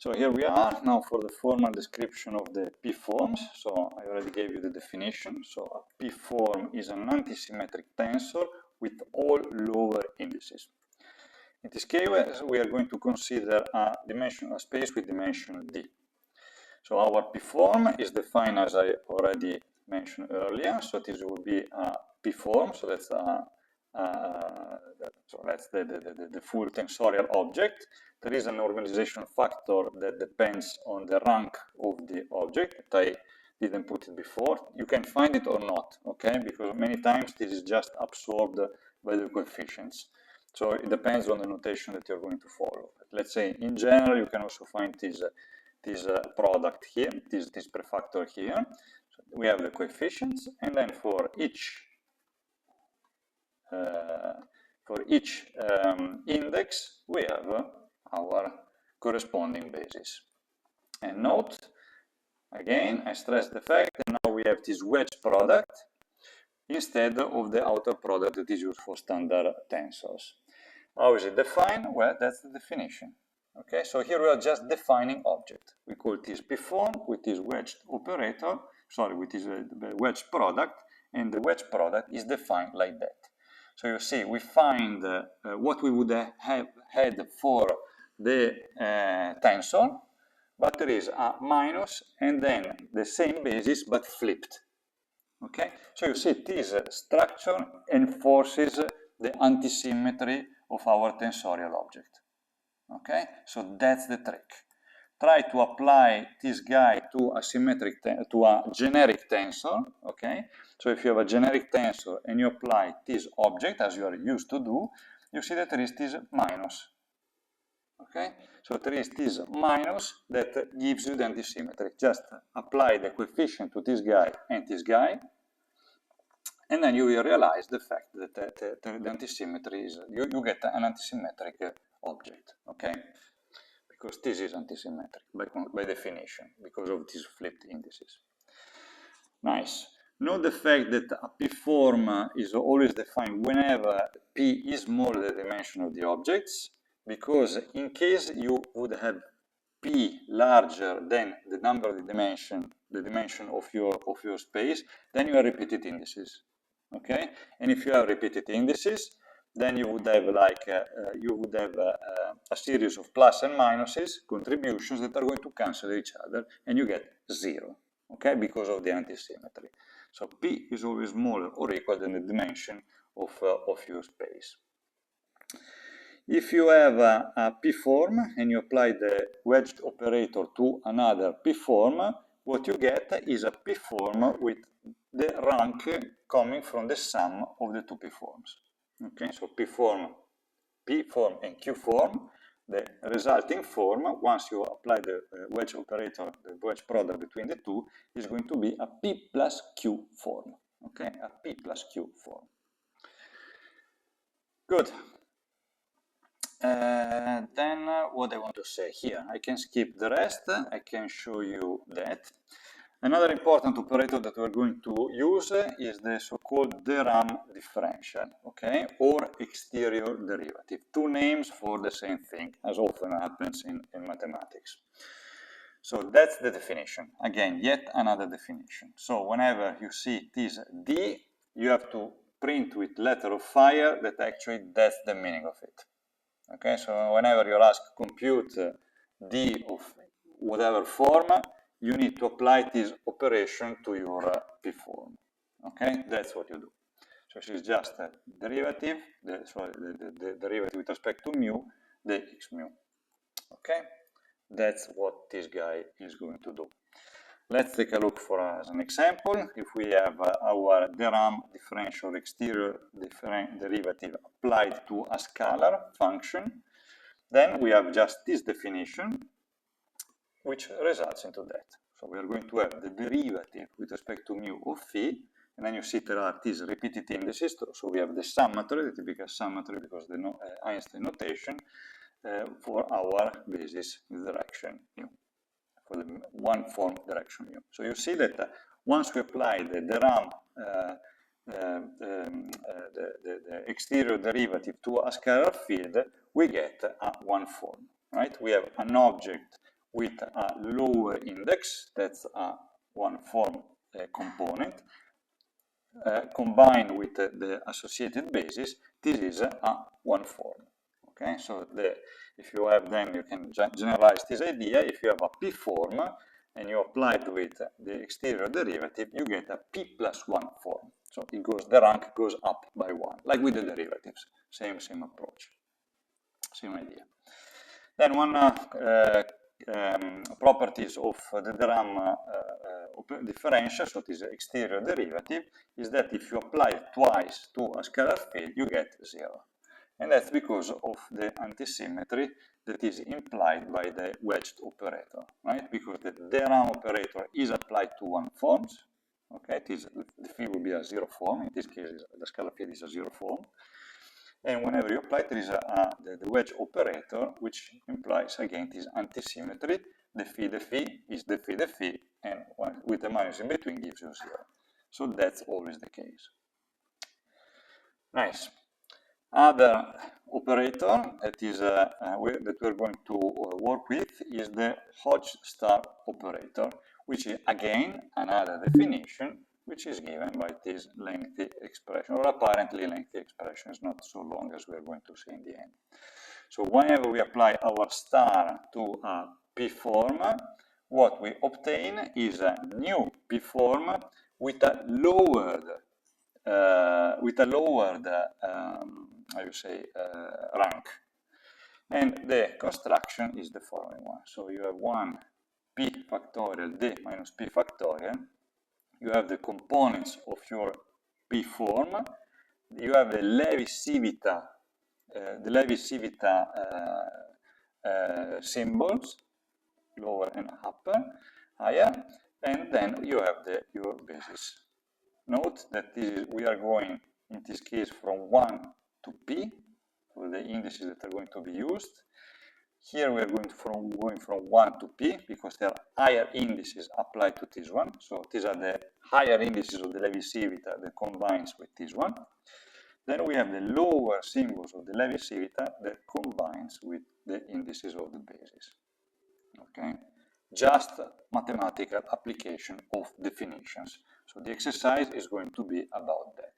So here we are now for the formal description of the P-forms. So I already gave you the definition. So a P-form is an antisymmetric tensor with all lower indices. In this case, we are going to consider a space with dimension D. So our P-form is defined as I already mentioned earlier. So this will be a P-form. So that's the full tensorial object. There is a normalization factor that depends on the rank of the object that I didn't put it before. You can find it or not, okay? Because many times this is just absorbed by the coefficients. So it depends on the notation that you're going to follow. But let's say in general, you can also find this product here, this prefactor here. So we have the coefficients, and then for each index, we have our corresponding basis. And note, again, I stress the fact that now we have this wedge product instead of the outer product that is used for standard tensors. How is it defined? Well, that's the definition. Okay, so here we are just defining object. We call this P-form with this wedge operator, with this wedge product, and the wedge product is defined like that. So you see, we find what we would have had for the tensor, but there is a minus and then the same basis but flipped. Okay, so you see this structure enforces the antisymmetry of our tensorial object. Okay, so that's the trick. Try to apply this guy to a generic tensor. Okay, so if you have a generic tensor and you apply this object as you are used to do, you see that there is this minus. Okay, so there is this minus that gives you the antisymmetry. Just apply the coefficient to this guy and this guy, and then you will realize the fact that the antisymmetry is, you get an antisymmetric object, okay? Because this is antisymmetric by definition, because of these flipped indices. Nice. Note the fact that a P-form is always defined whenever P is smaller than the dimension of the objects, because in case you would have P larger than the number of the dimension of your space, then you have repeated indices. Okay, and if you have repeated indices, then you would have a series of plus and minuses, contributions that are going to cancel each other, and you get 0. Okay, because of the antisymmetry. So P is always smaller or equal than the dimension of your space. If you have a P-form and you apply the wedged operator to another P-form, what you get is a P-form with the rank coming from the sum of the two P-forms. Okay, so P-form and Q-form, the resulting form, once you apply the wedge operator, the wedge product between the two, is going to be a P plus Q form. Okay, a P plus Q form. Good. Then what I want to say here, I can skip the rest, I can show you that. Another important operator that we're going to use is the so-called de Rham differential, okay, or exterior derivative. Two names for the same thing, as often happens in mathematics. So that's the definition. Again, yet another definition. So whenever you see this D, you have to print with letter of fire that actually that's the meaning of it. Okay, so whenever you're asked compute D of whatever form, you need to apply this operation to your P-form. Okay, that's what you do. So this is just a derivative, the derivative with respect to mu, the x mu. Okay, that's what this guy is going to do. Let's take a look for as an example. If we have our de Rham differential exterior derivative applied to a scalar function, then we have just this definition, which results into that. So we are going to have the derivative with respect to mu of phi, and then you see there are these repeated indices, so we have the summatry, the typical summatry because the Einstein notation, for our basis direction mu, for the one form direction mu. So you see that once we apply the de Rham, the exterior derivative to a scalar field, we get a one form, right? We have an object with a lower index, that's a one form component, combined with the associated basis, this is a one form. Okay, so if you have, then you can generalize this idea. If you have a P form and you apply to it the exterior derivative, you get a P plus 1 form. So it goes, the rank goes up by 1, like with the derivatives. Same approach, same idea. Then one properties of the de Rham differential, so this exterior derivative, is that if you apply twice to a scalar field, you get 0. And that's because of the antisymmetry that is implied by the wedged operator, right? Because the de Rham operator is applied to one form. Okay, the field will be a 0 form. In this case, the scalar field is a 0 form. And whenever you apply, there is the wedge operator, which implies, again, this antisymmetry. The phi is the phi, and with the minus in between gives you 0. So that's always the case. Nice. Other operator that is that we're going to work with is the Hodge star operator, which is again another definition which is given by this lengthy expression, or apparently lengthy expression. It's not so long as we're going to see in the end. So whenever we apply our star to a P form, what we obtain is a new P form with a lowered how you say, rank. And the construction is the following one. So you have 1 P factorial D minus P factorial. You have the components of your P form. You have the Levi-Civita symbols, lower and higher, and then you have your basis. Note that we are going, in this case, from 1 to P, for the indices that are going to be used. Here we are going from 1 to P, because there are higher indices applied to this one. So these are the higher indices of the Levi-Civita that combines with this one. Then we have the lower symbols of the Levi-Civita that combines with the indices of the basis. Okay, just mathematical application of definitions. So the exercise is going to be about that.